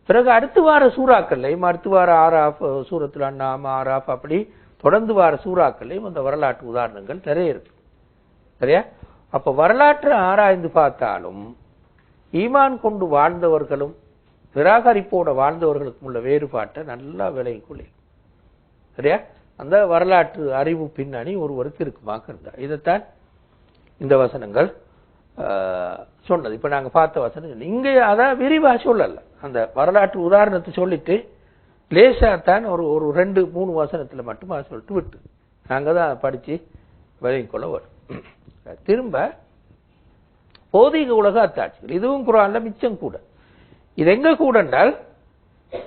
பிறகு அடுத்து வார சூறாக்கள்லையும் அடுத்து வார ஆராஃப் சூரத்துல் அன்ஆம் ஆராஃப் அப்படி தொடர்ந்து வார சூறாக்கள்லையும் அந்த வரலாற்று உதாரணங்கள் நிறைய இருக்கு. சரியா? அப்ப வரலாற்றை ஆராய்ந்து பார்த்தாலும் ஈமான் கொண்டு வாழ்ந்தவர்களும் நிராகரிப்போட வாழ்ந்தவர்களுக்கும் உள்ள வேறுபாட்டை நல்லா விளங்கிக் கொள்ள. சரியா? அந்த வரலாற்று அறிவு பின்னணி ஒருவருக்கு இருக்குமாக இருந்தார். இதைத்தான் இந்த வசனங்கள் சொன்னது. இப்ப நாங்க பார்த்த வசனம் இங்கே அதான் விரிவா சொல்லல, அந்த வரலாற்று உதாரணத்தை சொல்லிட்டு லேசா தான் ஒரு 2-3 வசனத்துல மட்டும் அதை சொல்லிட்டு விட்டு நாங்க தான் படிச்சு விளங்கிக் கொள்ள வரும். திரும்ப பௌதீக உலக அத்தாட்சிகள் இதுவும் குர்ஆன்ல மிச்சம் கூட. இது எங்க கூட என்றால்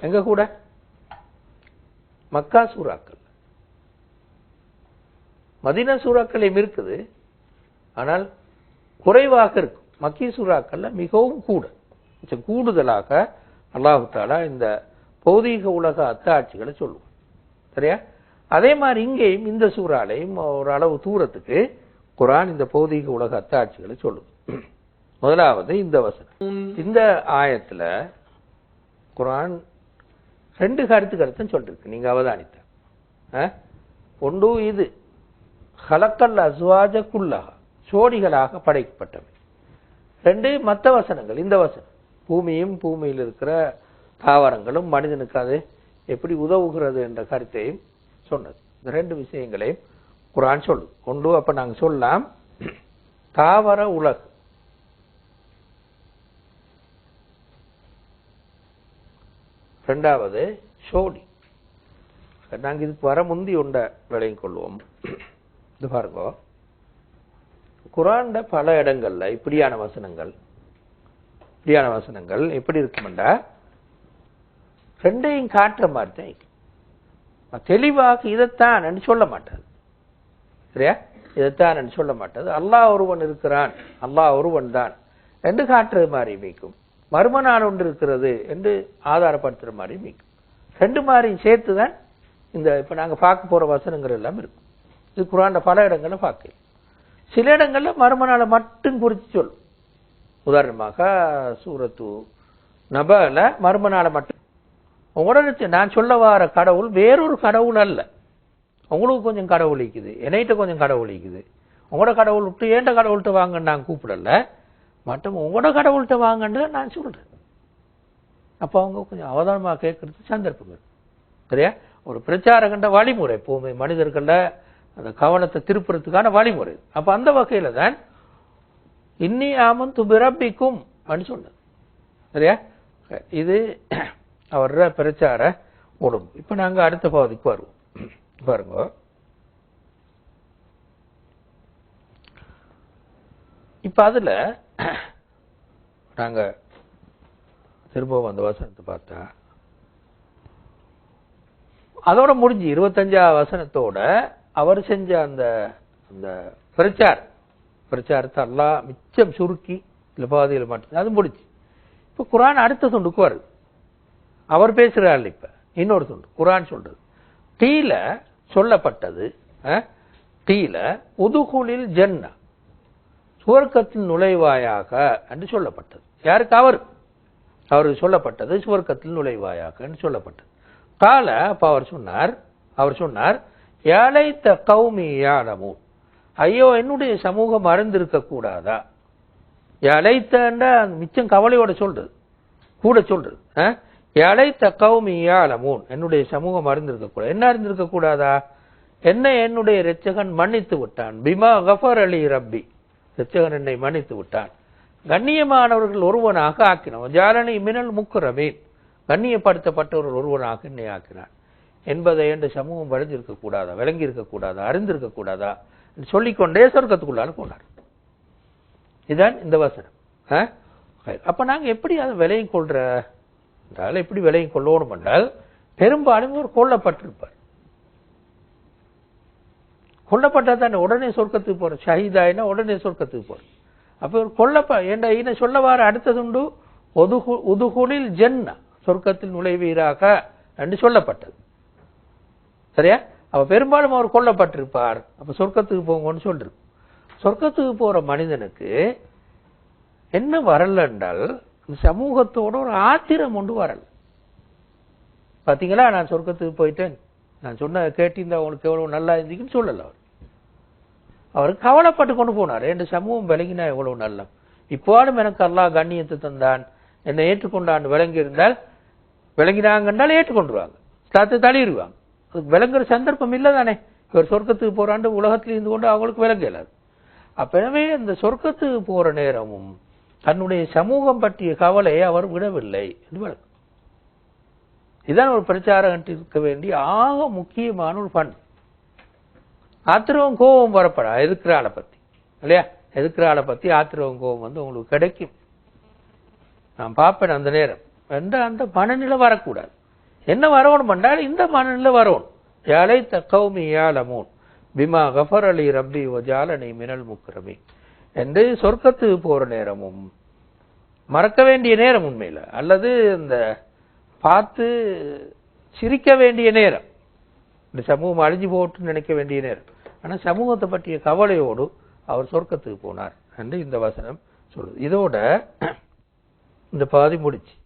எங்க கூட மக்கா சூறாக்கள், மதீனா சூறாக்களையும் இருக்குது, ஆனால் குறைவாக இருக்கும். மக்கி சூறாக்கள்ல மிகவும் கூடுதலாக அல்லாஹ் தஆலா இந்த பௌதீக உலக அத்தாட்சிகளை சொல்லுவோம். சரியா? அதே மாதிரி இங்கேயும் இந்த சூறாலையும் ஒரு அளவு தூரத்துக்கு குர்ஆன் இந்த பௌதீக உலக அத்தாட்சிகளை சொல்லுது. முதலாவது இந்த வசனம். இந்த ஆயத்துல குர்ஆன் 2 கருத்துக்களை சொல்லிருக்கு, நீங்க அவதானித்த. ஒன்று இது ஹலக்கல் அஸ்வாஜ குல்லஹா, சோடிகளாக படைக்கப்பட்டவை. 2 மற்ற வசனங்கள். இந்த வசனம் பூமியும் பூமியில் இருக்கிற தாவரங்களும் மனிதனுக்கு அது எப்படி உதவுகிறது என்ற கருத்தையும் சொன்னது. இந்த 2 விஷயங்களையும் குர்ஆன் சொல்லுது. ஒன்று அப்ப நாங்க சொல்லலாம் தாவர உலகு, இரண்டாவது சோடி. நாங்க இதுக்கு வர முந்தி உண்ட விளங்கிக் கொள்வோம். இது பாருங்க, குர்ஆன்ல பல இடங்கள்ல இப்படியான வசனங்கள் எப்படி இருக்குமெண்டா ரெண்டையும் காட்டுற மாதிரி தான் தெளிவாக இதைத்தான் சொல்ல மாட்டாது. சரியா? இதைத்தான் சொல்ல மாட்டாது. அல்லாஹ் ஒருவன் இருக்கிறான், அல்லாஹ் ஒருவன் தான் என்று காட்டுறது மாதிரி மீக்கும், மர்ம நாள் ஒன்று இருக்கிறது என்று ஆதாரப்படுத்துற மாதிரி மீக்கும். 2 மாதிரியும் சேர்த்துதான் இந்த இப்ப நாங்க பார்க்க போற வசனங்கள் எல்லாம் இருக்கும். இது குர்ஆன்ல பல இடங்கள்ல பார்க்க. சில இடங்கள்ல மர்ம நாளை மட்டும் குறித்து சொல்லும். உதாரணமாக சூரத்து நபல மர்ம நாளை மட்டும். உங்களோட நான் சொல்ல வர கடவுள் வேறொரு கடவுள் அல்ல. உங்களுக்கு கொஞ்சம் கடவுள் இருக்குது, என்னைட்ட கொஞ்சம் கடவுள் இருக்குது. உங்களோட கடவுள் விட்டு ஏண்ட கடவுள்கிட்ட வாங்கன்னு நான் கூப்பிடல, மட்டும் உங்களோட கடவுள்கிட்ட வாங்கன்னு நான் சொல்றேன். அப்ப அவங்க கொஞ்சம் அவதானமாக கேட்கறது சந்தர்ப்பம். சரியா? ஒரு பிரச்சாரகண்ட வழிமுறை எப்பவுமே மனிதர்கள அந்த கவனத்தை திருப்புறதுக்கான வழிமுறை. அப்ப அந்த வகையில தான் இன்னி ஆமன்து பிரப்பிக்கும் சொன்னது. சரியா? இது அவர பிரச்சார உடம்பு. இப்ப நாங்க அடுத்த பகுதிக்கு வருவோம். பாருங்க, இப்ப அதுல நாங்க திரும்பவும் அந்த வசனத்தை பார்த்தா அதோட முடிஞ்சு 25ஆம் வசனத்தோட அவர் செஞ்ச அந்த அந்த பிரச்சாரத்தை அல்லாஹ் மிச்சம் சுருக்கி இல்ல பாதியில் மட்டும் அது முடிச்சு. இப்ப குர்ஆன் அடுத்த துண்டுக்கு வருது. அவர் பேசுறாள். இப்ப இன்னொரு துண்டு குர்ஆன் சொல்றது டீல சொல்லப்பட்டது. டீல உதுகுலில் ஜன்னா, சுவர்க்கத்தில் நுழைவாயாக என்று சொல்லப்பட்டது. யாருக்கு? அவருக்கு சொல்லப்பட்டது சுவர்க்கத்தில் நுழைவாயாக என்று சொல்லப்பட்டது. கால அப்ப அவர் சொன்னார் யாலைத்த கௌமி யாலமூன், ஐயோ என்னுடைய சமூகம் அறிந்திருக்க கூடாதா. யாலைத்த மிச்சம் கவலையோட சொல்றது, கூட சொல்றது. யாலைத்த கௌமி யாலமூன், என்னுடைய சமூகம் அறிந்திருக்க கூடாது. என்ன அறிந்திருக்க கூடாதா? என்னுடைய இரட்சகன் மன்னித்து விட்டான். பிமா கஃபர் அலி ரப்பி, இரட்சகன் என்னை மன்னித்து விட்டான், கண்ணியமானவர்கள் ஒருவனாக ஆக்கினான். ஜாலனி மினல் முக்ரமீன், கண்ணியப்படுத்தப்பட்டவர்கள் ஒருவனாக என்னை ஆக்கினான் என்பதை என்ற சமூகம் விளைஞ்சிருக்க கூடாதா, விளங்கி இருக்க கூடாதா, அறிந்திருக்க கூடாதா சொல்லிக்கொண்டே சொர்க்கத்துக்குள்ளால போனார். இதுதான் இந்த வசனம். அப்ப நாங்க எப்படி அதை விலையும் கொள்ற என்றால், எப்படி விலையும் கொள்ளணும் என்றால், பெரும்பாலும் ஒரு கொல்லப்பட்டிருப்பார். கொல்லப்பட்டா தானே உடனே சொர்க்கத்துக்கு போற. ஷஹீதாயினா உடனே சொர்க்கத்துக்கு போற. அப்ப ஒரு என்ன சொல்ல வார அடுத்ததுண்டு உதுகுலில் ஜன்னா, சொர்க்கத்தில் நுழைவீராக என்று சொல்லப்பட்டது. சரியா? அப்ப பெரும்பாலும் அவர் கொல்லப்பட்டிருப்பார். அப்ப சொர்க்கத்துக்கு போங்கன்னு சொல்றது. சொர்க்கத்துக்கு போற மனிதனுக்கு என்ன வரல என்றால், சமூகத்தோட ஒரு ஆத்திரம் ஒன்று வரல. பாத்தீங்களா நான் சொர்க்கத்துக்கு போயிட்டேன், நான் சொன்ன கேட்டிருந்தா உங்களுக்கு எவ்வளவு நல்லா இருந்தீங்கன்னு சொல்லல. அவர் கவலைப்பட்டு கொண்டு போனார். என் சமூகம் விளங்கினா எவ்வளவு நல்ல, இப்போதும் எனக்கு அல்லாஹ் கண்ணியத்தை தந்தான், என்னை ஏற்றுக்கொண்டான் விளங்கி இருந்தால், விளங்கினாங்கன்றால் ஏற்றுக்கொண்டுருவாங்க, சாத்து தள்ளிடுவாங்க. அதுக்கு விளங்குற சந்தர்ப்பம் இல்லை தானே. இவர் சொர்க்கத்துக்கு போறாண்டு உலகத்தில் இருந்து கொண்டு அவங்களுக்கு விளங்க இயலாது. அப்ப எனவே இந்த சொர்க்கத்துக்கு போற நேரமும் தன்னுடைய சமூகம் பற்றிய கவலையை அவர் விடவில்லை என்று விளக்கும். இதுதான் ஒரு பிரச்சாரம் இருக்க வேண்டிய ஆக முக்கியமான ஒரு பண்பு. ஆத்திரவும் கோபம் வரப்படா எதிர்க்கிற ஆளை பத்தி இல்லையா, எதிர்க்கிற ஆளை பத்தி ஆத்திரவும் கோபம் வந்து உங்களுக்கு கிடைக்கும். நான் பார்ப்பேன் அந்த நேரம் அந்த மனநிலை வரக்கூடாது. என்ன வரணும் என்றால் இந்த மனநிலை வரணும். யாலை தக்கௌமி யாலமூன் பிமா கஃபர் அலி ரப்பி வஜாலனி மினல் முக்ரமீன் என்று சொர்க்கத்துக்கு போற நேரமும் மறக்க வேண்டிய நேரம் உண்மையில, அல்லது இந்த பார்த்து சிரிக்க வேண்டிய நேரம், இந்த சமூகம் அழிஞ்சு போட்டு நினைக்க வேண்டிய நேரம். ஆனா சமூகத்தை பற்றிய கவலையோடு அவர் சொர்க்கத்துக்கு போனார் என்று இந்த வசனம் சொல்லுது. இதோட இந்த பாதி முடிச்சு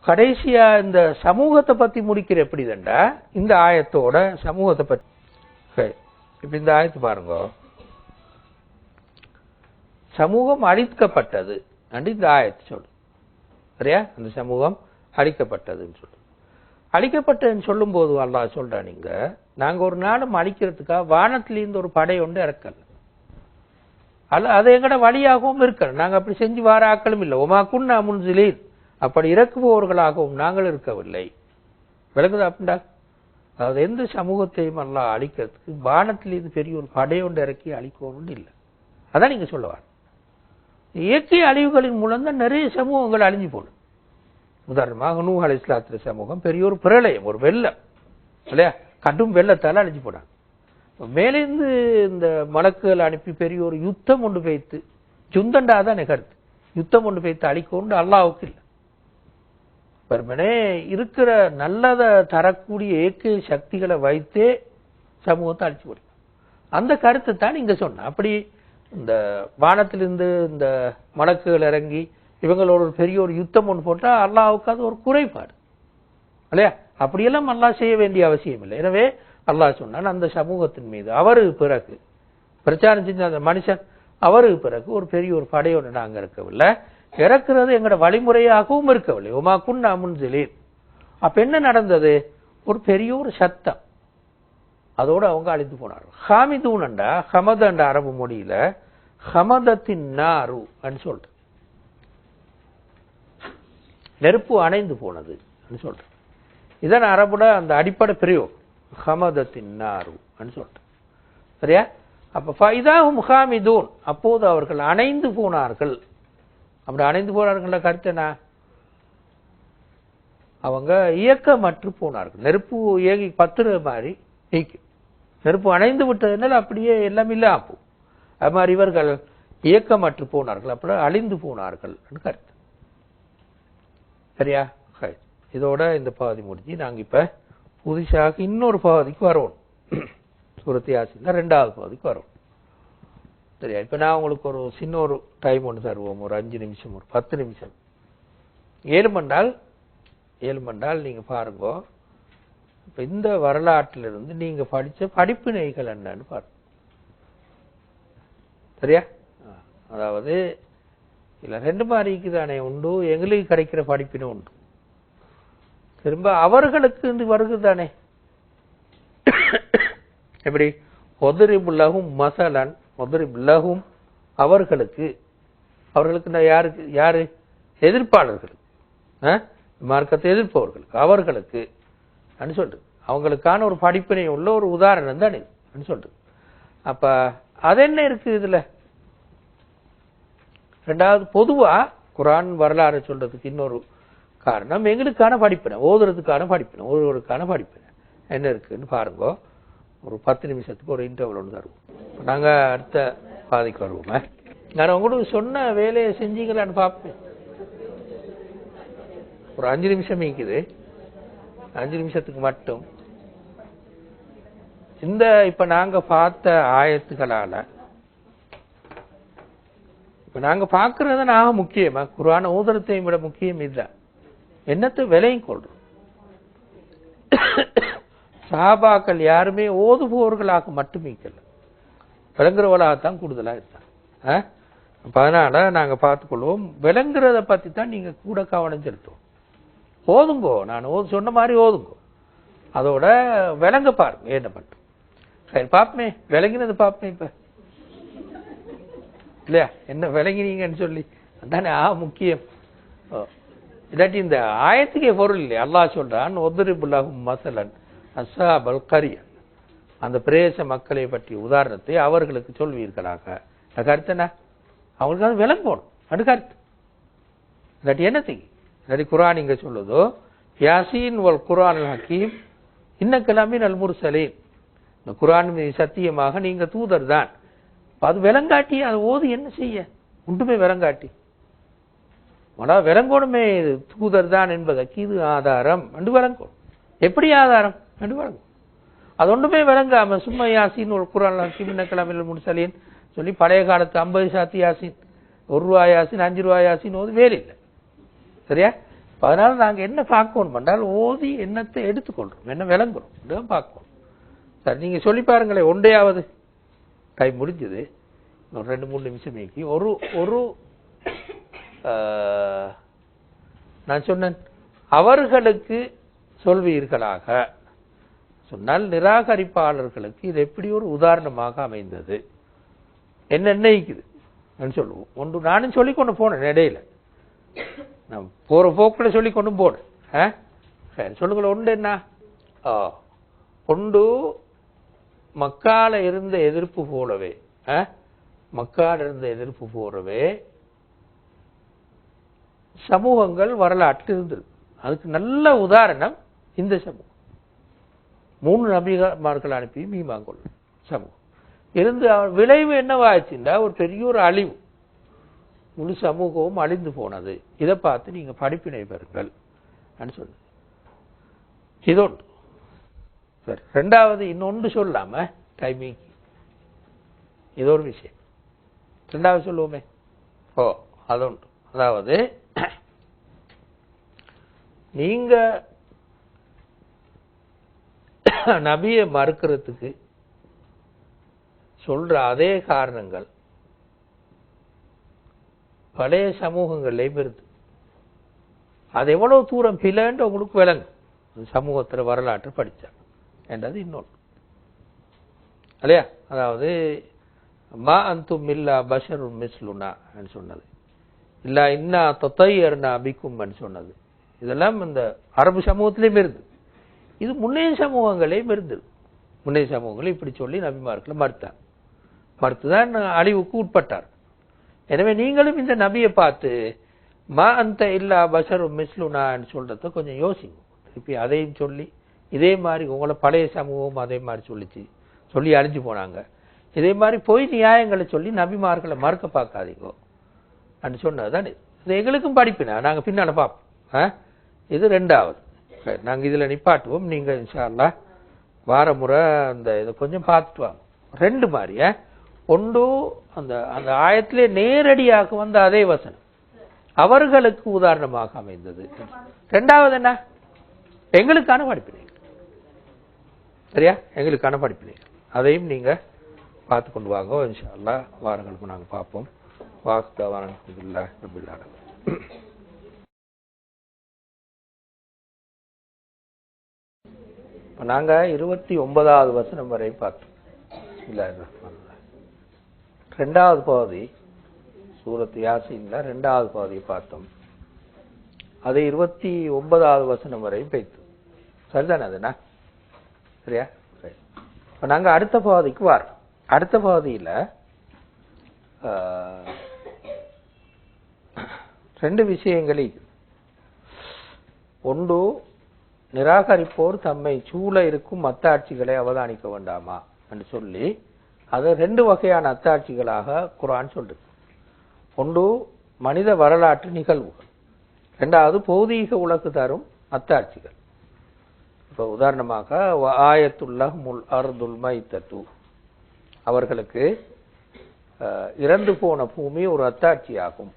கடைசியா இந்த சமூகத்தை பத்தி முடிக்கிற எப்படிதண்டா இந்த ஆயத்தோட சமூகத்தை பத்தி. இப்ப இந்த ஆயத்து பாருங்க, சமூகம் அழிக்கப்பட்டது என்று இந்த ஆயத்து சொல்லு சரியா. அந்த சமூகம் அழிக்கப்பட்டதுன்னு சொல்லு. அழிக்கப்பட்டதுன்னு சொல்லும் போது அல்லாஹ் சொல்றா, நீங்க நாங்க ஒரு நாளும் அழிக்கிறதுக்காக வானத்திலிருந்து ஒரு படை ஒன்று இறக்கல, அல்ல அது எங்கட வழியாகவும் இருக்கல, நாங்க அப்படி செஞ்சு வார ஆக்களும் இல்லை. ஒமாக்குன்னா முன்சிலீன், அப்படி இறக்குபவர்களாகவும் நாங்கள் இருக்கவில்லை. விளங்குதா அப்படின்டா? அதாவது எந்த சமூகத்தையும் அல்லாஹ் அழிக்கிறதுக்கு வானத்திலிருந்து பெரிய ஒரு படை ஒன்று இறக்கி அழிக்கணும்னு இல்லை. அதான் நீங்க சொல்லுவார். இயற்கை அழிவுகளின் மூலம் தான் நிறைய சமூகங்கள் அழிஞ்சு போடும். உதாரணமாக நூஹ் அலைஹிஸ்ஸலாத்து சமூகம் பெரிய ஒரு பிரளயம், ஒரு வெள்ளம் இல்லையா, கடும் வெள்ளத்தால் அழிஞ்சு போனாங்க. மேலிருந்து இந்த மலக்குகள் அனுப்பி பெரிய ஒரு யுத்தம் ஒன்று வைத்து, சுந்தண்டா தான் நிகழ்த்து, யுத்தம் ஒன்று வைத்து அழிக்கொண்டு அல்லாஹ்வுக்கு இல்லை. வெறுமனே இருக்கிற நல்லதை தரக்கூடிய இயற்கை சக்திகளை வைத்தே சமூகத்தை அழிச்சு போடும். அந்த கருத்தை தான் இங்க சொன்ன. அப்படி இந்த வானத்திலிருந்து இந்த மலக்குகள் இறங்கி இவங்களோட ஒரு பெரிய ஒரு யுத்தம் ஒன்று போட்டா அல்லாஹ்வுக்கு அது ஒரு குறைபாடு இல்லையா. அப்படியெல்லாம் அல்லாஹ் செய்ய வேண்டிய அவசியம் இல்லை. எனவே அல்லாஹ் சொன்னான் அந்த சமூகத்தின் மீது அவருக்கு பிறகு பிரச்சாரம் செஞ்ச அந்த மனுஷன் அவருக்கு பிறகு ஒரு பெரிய ஒரு படையோடு நாங்க இருக்கவில்லை, இறக்குறது எங்கட வழிமுறையாகவும் இருக்கவில்லை. உமா குன்னா முன்சிலீன். அப்ப என்ன நடந்தது? ஒரு பெரிய ஒரு சத்தம், அதோடு அவங்க அழித்து போனார். ஹாமிதூன்டா ஹமதண்ட அரபு மொழியில ஹமதத்தின் நாரு சொல்ற, நெருப்பு அணைந்து போனது சொல்ற. இதன் அரபுல அந்த அடிப்படை பிரயோகம் ஹமதத்தின் நாரு சொல்ற சரியா. அப்ப ஃபைதாஹும் ஹாமிதூன், அப்போது அவர்கள் அணைந்து போனார்கள். அப்படி அணைந்து போனார்கள் கருத்தனா, அவங்க இயக்கமற்று போனார்கள். நெருப்பு இயங்கி பத்துற மாதிரி நெருப்பு அணைந்து விட்டதுனால அப்படியே எல்லாம் இல்ல ஆகும். அது மாதிரி இவர்கள் இயக்கமற்று போனார்கள், அப்படி அழிந்து போனார்கள் கருத்து சரியா. இதோட இந்த பாதி முடிஞ்சு நாங்க இப்ப புதுசாக இன்னொரு பாதிக்கு வரோம். சூரத் யாசீன் ரெண்டாவது பாதிக்கு வரோம் சரியா. இப்ப நான் உங்களுக்கு ஒரு சின்ன ஒரு டைம் ஒன்று தருவோம், ஒரு 5 நிமிஷம் ஒரு 10 நிமிஷம். ஏழுமண்டால் நீங்க பாருங்க, இப்ப இந்த வரலாற்றிலிருந்து நீங்க படிச்ச படிப்பினைகள் என்னன்னு பாருங்க சரியா. அதாவது இல்ல ரெண்டு மாதிரிக்கு தானே உண்டு, எங்களுக்கு கிடைக்கிற படிப்பினை உண்டு, திரும்ப அவர்களுக்கு வருகுதானே. எப்படி ஒதரிபுல்லகும் மசலன், ஒதரிபுல்லகும் அவர்களுக்கு, அவர்களுக்கு யாருக்கு, யாரு எதிர்ப்பாளர்களுக்கு, மார்க்கத்தை எதிர்ப்பவர்களுக்கு, அவர்களுக்கு சொல்றது அவங்களுக்கான ஒரு படிப்பினை உள்ள ஒரு உதாரணம் தான் இது சொல்றது. அப்ப அது என்ன இருக்கு இதுல? ரெண்டாவது பொதுவா குர்ஆன் வரலாறு சொல்றதுக்கு இன்னொரு காரணம் எங்களுக்கான படிப்பினை, ஓதுறதுக்கான படிப்பினை, ஒருவருக்கான படிப்பினை என்ன இருக்குன்னு பாருங்க. ஒரு 10 நிமிஷத்துக்கு ஒரு இன்டர்வல் ஒன்று தருவோம். நாங்க அடுத்த பாதிக்கு வருவோமே. நான் உங்களுக்கு சொன்ன வேலையை செஞ்சீங்களான்னு பார்ப்பேன். ஒரு 5 நிமிஷம் இருக்குது, 5 நிமிஷத்துக்கு மட்டும் இந்த இப்ப நாங்க பார்த்த ஆயத்துக்களால இப்ப நாங்க பார்க்கறது நாக முக்கியமா குர்ஆன் ஓதுறதையும் விட முக்கியம் இதுதான். என்னத்தை விலையும் கொள்றோம். சஹாபாக்கள் யாருமே ஓதுபவர்களாக மட்டுமீக்கல, விளங்குறவளாகத்தான் கூடுதலா இருந்தாங்க. அதனால நாங்க பார்த்துக்கொள்வோம், விளங்குறத பத்தி தான் நீங்க கூட கவனம் செலுத்துவோம். ஓதுங்கோ, நான் சொன்ன மாதிரி ஓதுங்கோ, அதோட விளங்க பாருங்க என்ன பண்ணும். சரி பாப்பமே, விளங்கினது பாப்பமே இப்ப இல்லையா, என்ன விளங்கினீங்கன்னு சொல்லி அதானே முக்கியம். இல்லாட்டி இந்த ஆயத்துக்கே பொருள் இல்லையா. அல்லாஹ் சொல்றான், ஒதுரிபுல்லாஹும் மஸலன் அஸ்ஸாபல் கரிய, அந்த பிரேச மக்களை பற்றிய உதாரணத்தை அவர்களுக்கு சொல்வீர்களாக. கருத்து என்ன, அவங்களுக்கு அது விளங்கணும், அது கருத்து. இல்லாட்டி என்னத்துக்கு, இல்லாட்டி குர்ஆன் இங்க சொல்லுதோ யாசீன் வல் குர்ஆனுல் ஹக்கீம் இன்னக லமினல் முர்சலீன், இந்த குர்ஆன் சத்தியமாக நீங்க தூதர் தான். அது விளங்காட்டி அது ஓது என்ன செய்ய, ஒன்றுமே விளங்காட்டி விளங்கணுமே, தூதர் தான் என்பதற்கு இது ஆதாரம் என்று விளங்கும். எப்படி ஆதாரம் என்று விளங்கும். அது ஒன்றுமே விளங்காம சும்மா யாசின் ஒரு குர்ஆன் கிமின்னக்கலாமில் முர்சலீன் சொல்லி பழைய காலத்து 50 சாத்தி யாசின், ₹1 யாசின், ₹5 யாசின் ஓது வேலை இல்லை. சரியா? அதனால நாங்க என்ன பார்க்கணும் என்றால், ஓதி என்னத்தை எடுத்துக்கொள்றோம், என்ன விளங்குறோம் பார்க்கணும். சரி, நீங்க சொல்லி பாருங்களேன் ஒன்றையாவது. டைம் முடிஞ்சது, ஒரு 2-3 நிமிஷம் நீக்கி ஒரு நான் சொன்னேன் அவர்களுக்கு சொல்வீர்களாக சொன்னால், நிராகரிப்பாளர்களுக்கு இது எப்படி ஒரு உதாரணமாக அமைந்தது, என்ன நினைக்குது சொல்லுவோம். ஒன்று நானும் சொல்லிக் கொண்டு போனேன் இடையில, நான் போற போக்கில் சொல்லிக் கொண்டு போனேன். சரி சொல்லுங்களேன். ஒன்று என்ன, ஒன்று மக்கால இருந்த எதிர்ப்பு போலவே, மக்கால இருந்த எதிர்ப்பு போலவே சமூகங்கள் வரலாற்று இருந்தது. அதுக்கு நல்ல உதாரணம் இந்த சமூகம். 3 நபிமார்கள் அனுப்பி ஈமான் சமூகம் இருந்து விளைவு என்னவாச்சுன்னா, ஒரு பெரிய ஒரு அழிவு, முழு சமூகமும் அழிந்து போனது. இதை பார்த்து நீங்க படிப்பினை பெறுங்கள் சொன்னது இதொன்று. சரி, 2வது இன்னொன்று சொல்லாம டைமிங், இது ஒரு விஷயம். 2வது சொல்லுவோமே, அதொன்று. அதாவது நீங்க நபியை மறுக்கிறதுக்கு சொல்ற அதே காரணங்கள் பழைய சமூகங்கள்லையும் இருந்து, அது எவ்வளவு தூரம் பிழைன்னு உங்களுக்கு விளங்கும் சமூகத்தில் வரலாற்று படிச்சா என்றது இன்னொன்று இல்லையா. அதாவது மா அந்தும் இல்லா பஷருன் மிஸ்லுனா சொன்னது, இல்லா இன்னா தொத்தையர்னா பிக்கும் சொன்னது, இதெல்லாம் இந்த அரபு சமூகத்திலையும் இருந்து, இது முன்னைய சமூகங்களையும் இருந்தது. முன்னைய சமூகங்கள் இப்படி சொல்லி நபிமார்களை மறுத்துதான் அழிவுக்கு உட்பட்டார். எனவே நீங்களும் இந்த நபியை பார்த்து மா அந்த இல்லா பஷரும் மிஸ்லுனான்னு சொல்றத கொஞ்சம் யோசிங்க. திருப்பி அதையும் சொல்லி இதே மாதிரி உங்களை பழைய சமூகம் அதே மாதிரி சொல்லி அழிஞ்சு போனாங்க, இதே மாதிரி பொய் நியாயங்களை சொல்லி நபிமார்களை மறுக்க பார்க்காதீங்க அப்படின்னு சொன்னதுதான் இது. எங்களுக்கும் படிப்பினா நாங்க பின்னால பார்ப்போம். இது 2வது. நாங்க இதுல நிப்பாட்டுவோம். நீங்க இன்ஷா அல்லாஹ் வார முறை அந்த இதை கொஞ்சம் பார்த்துட்டு வாங்க. 2 மாதிரி. ஒன்று அந்த அந்த ஆயத்திலே நேரடியாக வந்த அதே வசனம் அவர்களுக்கு உதாரணமாக அமைந்தது. 2வது என்ன, எங்களுக்கான படிப்பினை. சரியா, எங்களுக்கான படிப்பினை. அதையும் நீங்க பார்த்து கொண்டு வாங்க இன்ஷா அல்லாஹ். வாரங்களுக்கு நாங்க பார்ப்போம். வாஸ்தவான அல்ஹம்துலில்லாஹ் ரப்பில் ஆலமீன். நாங்க 29வது வசனம் வரை பார்த்தோம். 2வது பகுதி சூரத் யாசீன்ல 2வது பகுதியை பார்த்தோம். அது 29வது வசனம் வரை பேய்த்தோம். சரிதானே அதுனா? சரியா? சரி. இப்ப நாங்க அடுத்த பகுதிக்கு வரோம். அடுத்த பகுதியில 2 விஷயங்கள். ஒன்று, நிராகரிப்போர் தம்மை சூழ இருக்கும் அத்தாட்சிகளை அவதானிக்க வேண்டாமா என்று சொல்லி அதை 2 வகையான அத்தாட்சிகளாக குர்ஆன் சொல்றது. ஒன்று மனித வரலாற்று நிகழ்வுகள், 2வது பௌதீக உலகு தரும் அத்தாட்சிகள். இப்ப உதாரணமாக ஆயத்துல்லஹ்முல் அர்துல் மைத்தத்து, அவர்களுக்கு இறந்து போன பூமி ஒரு அத்தாட்சியாகும்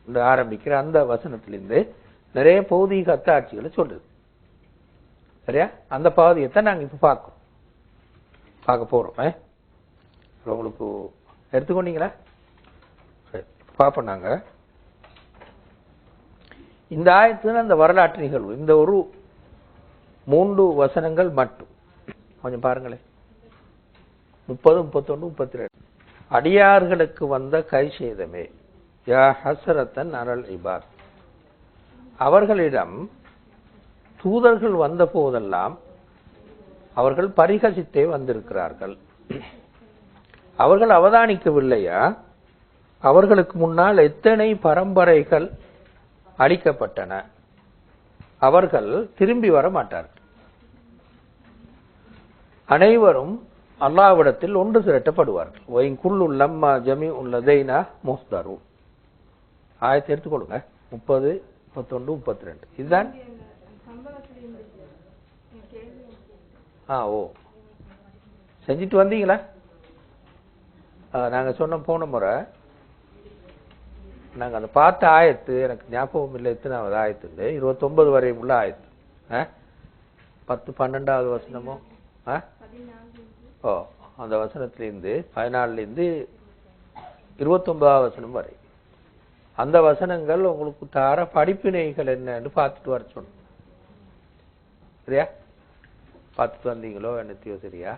என்று ஆரம்பிக்கிற அந்த வசனத்திலிருந்து நிறைய பௌதீக அத்தாட்சிகளை சொல்லுது. சரியா? அந்த பகுதியத்தை நாங்க இப்ப பார்க்க போறோம். உங்களுக்கு எடுத்துக்கொண்டீங்களா? சரி, பார்ப்போம். நாங்க இந்த ஆயத்துல அந்த வரலாற்று நிகழ்வு இந்த ஒரு 3 வசனங்கள் மட்டும் கொஞ்சம் பாருங்களேன். 30, 31, 32. அடியார்களுக்கு வந்த கை சேதமே யா ஹஸ்ரத்தன் அலல் இபாத். அவர்களிடம் தூதர்கள் வந்த போதெல்லாம் அவர்கள் பரிகசித்தே வந்திருக்கிறார்கள். அவர்கள் அவதானிக்கவில்லையா அவர்களுக்கு முன்னால் எத்தனை பரம்பரைகள் அழிக்கப்பட்டன. அவர்கள் திரும்பி வர மாட்டார்கள். அனைவரும் அல்லாஹ்விடத்தில் ஒன்று திரட்டப்படுவார்கள். வயின்குல்லு லம்மா ஜமீஉன் லதைனா முஹ்தரூன். ஆயத்தை எடுத்துக்கொள்ளுங்க. 30, 31, 32. இதுதான். ஓ செஞ்சுட்டு வந்தீங்களா? நாங்க சொன்ன போன முறை நாங்க அந்த பார்த்த ஆயத்து எனக்கு ஞாபகம் இல்லை எத்தனாவது ஆயத்து. 29 வரை உள்ள ஆயத்து. 10, 12வது வசனமோ அந்த வசனத்திலிருந்து 14லிருந்து 29வது வசனம் வரை அந்த வசனங்கள் உங்களுக்கு தார படிப்பினைகள் என்னன்னு பார்த்துட்டு வர சொன்னோம். சரியா? பார்த்துட்டு வந்தீங்களோ என்னத்தையோ? சரியா?